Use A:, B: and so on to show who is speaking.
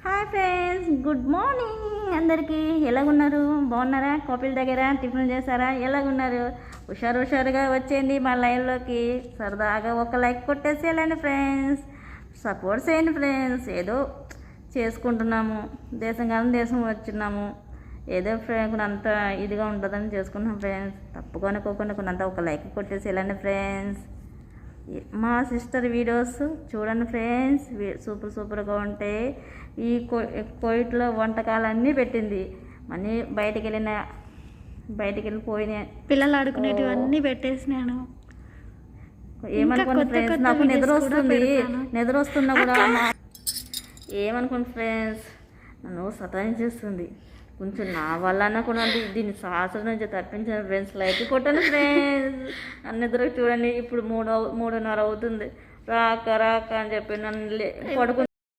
A: Hi friends, good morning అందరికీ. ఎలాగున్నారు? బాగున్నారా? కాపీల దగ్గర టిఫిన్ చేశారా? ఎలాగున్నారు? హుషారుగా వచ్చేయండి మా లైవ్లోకి. సరదాగా ఒక లైక్ కొట్టేసేయాలండి ఫ్రెండ్స్. సపోర్ట్ చేయండి ఫ్రెండ్స్. ఏదో చేసుకుంటున్నాము, దేశం కాలం దేశం వచ్చినాము, ఏదో ఫ్రెండ్ అంత ఇదిగా ఉంటుందని చేసుకుంటున్నాం ఫ్రెండ్స్. తప్పుకొని కొంత ఒక లైక్ కొట్టేసేయాలండి ఫ్రెండ్స్. మా సిస్టర్ వీడియోస్ చూడండి ఫ్రెండ్స్, సూపర్గా ఉంటాయి. ఈ కోయిట్లో వంటకాలన్నీ పెట్టింది. మనీ బయటికి వెళ్ళిపోయినాయి,
B: పిల్లలు ఆడుకునేటివి అన్నీ పెట్టేసినాను.
A: ఏమనుకోండి ఫ్రెండ్స్, నాకు నిద్ర వస్తున్నా కూడా ఏమనుకోండి ఫ్రెండ్స్, నన్ను సతాయించేస్తుంది. కొంచెం నా వల్ల కూడా దీన్ని శాస్త్రం నుంచి తప్పించాను ఫ్రెండ్స్. లైక్ కొట్టండి ఫ్రెండ్స్. నన్ను నిద్రకు చూడండి, ఇప్పుడు 3:30 అవుతుంది. రాక అని చెప్పి నన్ను పడుకుని